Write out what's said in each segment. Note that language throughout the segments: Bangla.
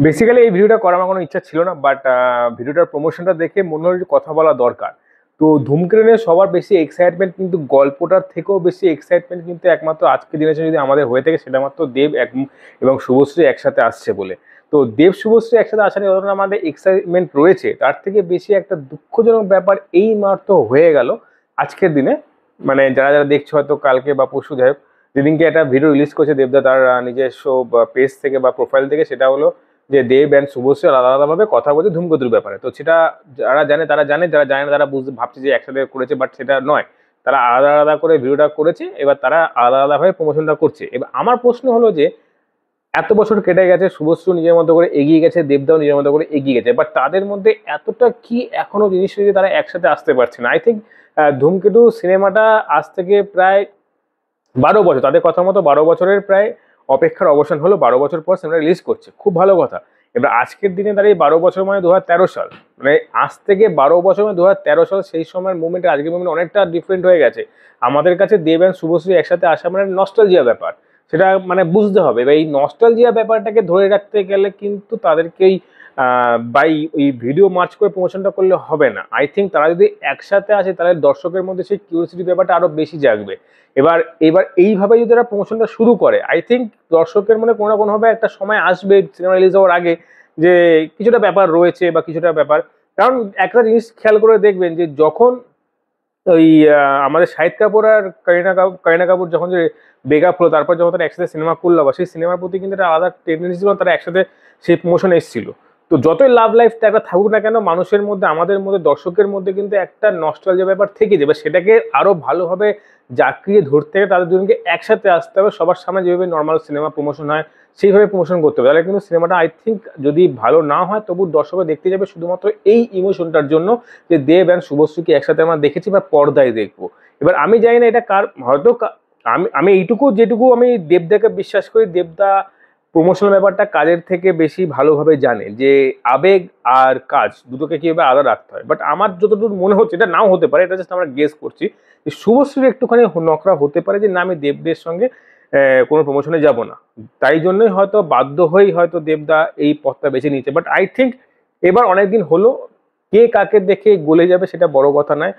বেসিক্যালি এই ভিডিওটা করার আমার কোনো ইচ্ছা ছিল না, বাট ভিডিওটার প্রমোশনটা দেখে মনে হলো যে কথা বলা দরকার। তো ধূমকেতু নিয়ে সবার বেশি এক্সাইটমেন্ট, কিন্তু গল্পটার থেকেও বেশি এক্সাইটমেন্ট কিন্তু একমাত্র আজকের জেনারেশন যদি আমাদের হয়ে থাকে, সেটা মাত্র দেব এবং শুভশ্রী একসাথে আসছে বলে। তো দেব শুভশ্রী একসাথে আসা নিয়ে যতটা আমাদের এক্সাইটমেন্ট রয়েছে, তার থেকে বেশি একটা দুঃখজনক ব্যাপার এই মাত্র হয়ে গেল আজকের দিনে। মানে যারা যারা দেখছো হয়তো কালকে বা পরশু, যাই হোক, যেদিনকে একটা ভিডিও রিলিজ করেছে দেবদা তার নিজস্ব পেজ থেকে বা প্রোফাইল থেকে, সেটা হলো যে দেব অ্যান্ড শুভশ্রী আলাদা আলাদাভাবে কথা বলছে ধূমকেতুর ব্যাপারে। তো সেটা যারা জানে তারা জানে, যারা জানে না তারা বুঝতে ভাবছে যে একসাথে করেছে, বাট সেটা নয়। তারা আলাদা আলাদা করে ভিডিওটা করেছে, এবার তারা আলাদা আলাদাভাবে প্রমোশনটা করছে। এবার আমার প্রশ্ন হলো যে এত বছর কেটে গেছে, শুভশ্রী নিজের মতো করে এগিয়ে গেছে, দেবদাও নিজের মতো করে এগিয়ে গেছে, বাট তাদের মধ্যে এতটা কি এখনো জিনিস যে তারা একসাথে আসতে পারছে না। আই থিঙ্ক ধূমকেতু সিনেমাটা আজ থেকে প্রায় 12 বছর, তাদের কথা মতো 12 বছরের প্রায় অপেক্ষার অবসান হলো। 12 বছর পর সিনেমা রিলিজ করছে, খুব ভালো কথা। এবার আজকের দিনে দাঁড়িয়ে 12 বছর মানে 2013 সাল, মানে আজ থেকে 12 বছর মানে 2013 সাল, সেই সময়ের মুভমেন্ট আজকের মুভমেন্ট অনেকটা ডিফারেন্ট হয়ে গেছে। আমাদের কাছে দেব অ্যান্ড শুভশ্রী একসাথে আসা মানে নস্টালজিয়া ব্যাপার, সেটা মানে বুঝতে হবে। এবার এই নস্টালজিয়া ব্যাপারটাকে ধরে রাখতে গেলে কিন্তু তাদেরকেই বাই ওই ভিডিও মার্চ করে প্রমোশনটা করলে হবে না। আই থিঙ্ক তারা যদি একসাথে আসে তাহলে দর্শকের মধ্যে সেই কিউরিয়াসিটি ব্যাপারটা আরো বেশি জাগবে। এবার এবার এইভাবে যদি তারা প্রমোশনটা শুরু করে, আই থিঙ্ক দর্শকের মনে কোনো না কোনোভাবে একটা সময় আসবে সিনেমা রিলিজ হওয়ার আগে যে কিছুটা ব্যাপার রয়েছে বা কিছুটা ব্যাপার। কারণ একটা জিনিস খেয়াল করে দেখবেন যে যখন ওই আমাদের শাহিদ কাপুর আর করিনা কাপুর যখন যে ব্রেকআপ হলো, তারপর যখন তারা একসাথে সিনেমা করলো, বা সেই সিনেমার প্রতি কিন্তু একটা আলাদা টেন্ডেন্সি ছিল, তারা একসাথে সেই প্রমোশন এসেছিল। তো যতই লাভ লাইফ একটা থাকুক না কেন, মানুষের মধ্যে, আমাদের মধ্যে, দর্শকের মধ্যে কিন্তু একটা নস্টালজিয়া ব্যাপার থেকে যাবে। সেটাকে আরো ভালোভাবে জাঁকড়িয়ে ধরতে গেলে তাদের দুজনকে একসাথে আসতে হবে, সবার সামনে যেভাবে নর্মাল সিনেমা প্রমোশন হয় সেইভাবে প্রমোশন করতে হবে। তাহলে কিন্তু সিনেমাটা আই থিঙ্ক যদি ভালো না হয় তবু দর্শকরা দেখতে যাবে শুধুমাত্র এই ইমোশনটার জন্য যে দেব অ্যান্ড শুভশ্রীকে একসাথে আমরা দেখেছি বা পর্দায় দেখবো। এবার আমি জানি না এটা কার, হয়তো আমি আমি এইটুকু যেটুকু আমি দেবদাকে বিশ্বাস করি, দেবদা প্রমোশনাল ব্যাপারটা কাজের থেকে বেশি ভালোভাবে জানে, যে আবেগ আর কাজ দুটোকে কিভাবে আলাদা রাখতে হয়। বাট আমার যতদূর মনে হচ্ছে, এটা নাও হতে পারে, এটা জাস্ট আমরা গেস করছি, যে শুভশ্রী একটুখানি নকরা হতে পারে যে না, আমি দেবদের সঙ্গে কোনো প্রমোশনে যাব না। তাই জন্যই হয়তো বাধ্য হয়েই হয়তো দেবদা এই পথটা বেছে নিচ্ছে। বাট আই থিঙ্ক এবার অনেকদিন হলো, কে কাকে দেখে গলে যাবে সেটা বড় কথা নয়।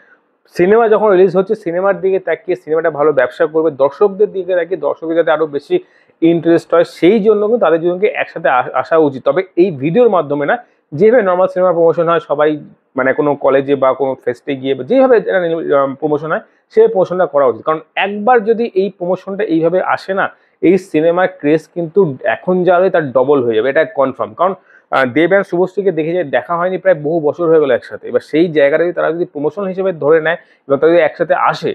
সিনেমা যখন রিলিজ হচ্ছে, সিনেমার দিকে তাকিয়ে সিনেমাটা ভালো ব্যবসা করবে, দর্শকদের দিকে তাকিয়ে দর্শকদের যাতে আরো বেশি ইন্টারেস্ট হয়, সেই জন্য কিন্তু তাদের দুজনকে একসাথে আসা উচিত। তবে এই ভিডিওর মাধ্যমে না, যেভাবে নর্মাল সিনেমা প্রমোশন হয়, সবাই মানে কোনো কলেজে বা কোনো ফেস্টে গিয়ে যেভাবে প্রমোশন হয় সেই প্রমোশনটা করা উচিত। কারণ একবার যদি এই প্রমোশনটা এইভাবে আসে না, এই সিনেমার ক্রেজ কিন্তু এখন যা হয় তার ডবল হয়ে যাবে, এটা কনফার্ম। কারণ দেব অ্যান্ড শুভশ্রীকে দেখা হয়নি প্রায় বহু বছর হয়ে গেল একসাথে। এবার সেই জায়গাটা যদি তারা যদি প্রমোশন হিসেবে ধরে নেয় এবং তারা যদি একসাথে আসে,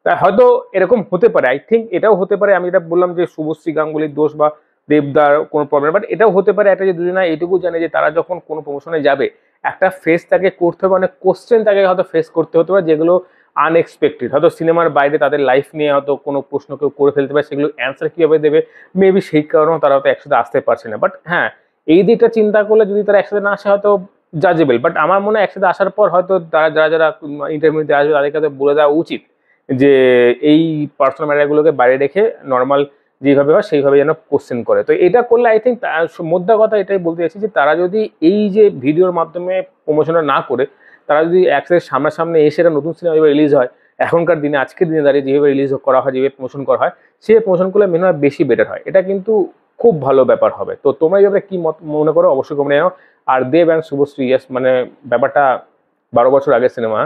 তা হয়তো এরকম হতে পারে। আই থিঙ্ক এটাও হতে পারে, আমি এটা বললাম যে শুভশ্রী গাঙ্গুলির দোষ বা দেবদার কোনো প্রবলেম, বাট এটাও হতে পারে একটা, যে দুজনে এইটুকু জানে যে তারা যখন কোনো প্রমোশনে যাবে, একটা ফেস তাকে করতে হবে, অনেক কোশ্চেন তাকে হয়তো ফেস করতে হতে পারে, যেগুলো আনএক্সপেক্টেড। হয়তো সিনেমার বাইরে তাদের লাইফ নিয়ে হয়তো কোনো প্রশ্ন কেউ করে ফেলতে পারে, সেগুলো অ্যান্সার কিভাবে দেবে, মেবি সেই কারণেও তারা হয়তো একসাথে আসতে পারছে না। বাট হ্যাঁ, এই দিকটা চিন্তা করলে যদি তারা একসাথে না আসে হয়তো জাজেবল। বাট আমার মনে হয় একসাথে আসার পর হয়তো তারা যারা যারা ইন্টারভিউতে আসবে তাদের কাছে বলে দেওয়া উচিত যে এই পার্সোনাল ম্যাটারগুলোকে বাইরে রেখে নর্মাল যেভাবে হয় সেইভাবে যেন কোশ্চেন করে। তো এটা করলে আই থিঙ্ক মোদ্দা কথা এটাই বলতে চাইছি যে তারা যদি এই যে ভিডিওর মাধ্যমে প্রমোশনটা না করে, তারা যদি একসাথে সামনাসামনি এসে একটা নতুন সিনেমা যেভাবে রিলিজ হয় এখনকার দিনে, আজকের দিনে দাঁড়িয়ে যেভাবে রিলিজ করা হয়, যেভাবে প্রমোশন করা হয়, সে প্রমোশন করলে মনে হয় বেশি বেটার হয়। এটা কিন্তু খুব ভালো ব্যাপার হবে। তো তোমরা এই ব্যাপারে কি মনে করো অবশ্যই কমেন্টে জানাও। আর দেব অ্যান্ড শুভশ্রী, ইয়েস, মানে ব্যাপারটা 12 বছর আগের সিনেমা,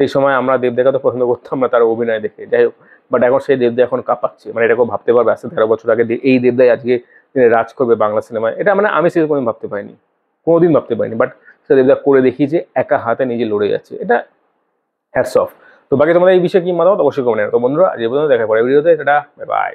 সেই সময় আমরা দেবদাকে তো পছন্দ করতাম না তার অভিনয় দেখে, যাই হোক। বাট এখন সেই দেবদা এখন কাঁপাচ্ছে, মানে এটাকেও ভাবতে পারবে আজকে 13 বছর আগে এই দেবদাই আজকে রাজ করবে বাংলা সিনেমায়, এটা মানে আমি সেরকম কোনোদিন ভাবতে পারিনি, কোনোদিন ভাবতে পারিনি। বাট সে দেবদা করে দেখিয়েছে, একা হাতে নিজে লড়ে যাচ্ছে, এটা হ্যাটস অফ। তো বাকি তোমাদের এই বিষয়ে কি মতামত অবশ্যই কমেন্ট। তো বন্ধুরা আজ এই পর্যন্ত, দেখা পরে ভিডিওতে, টাটা, বাই বাই।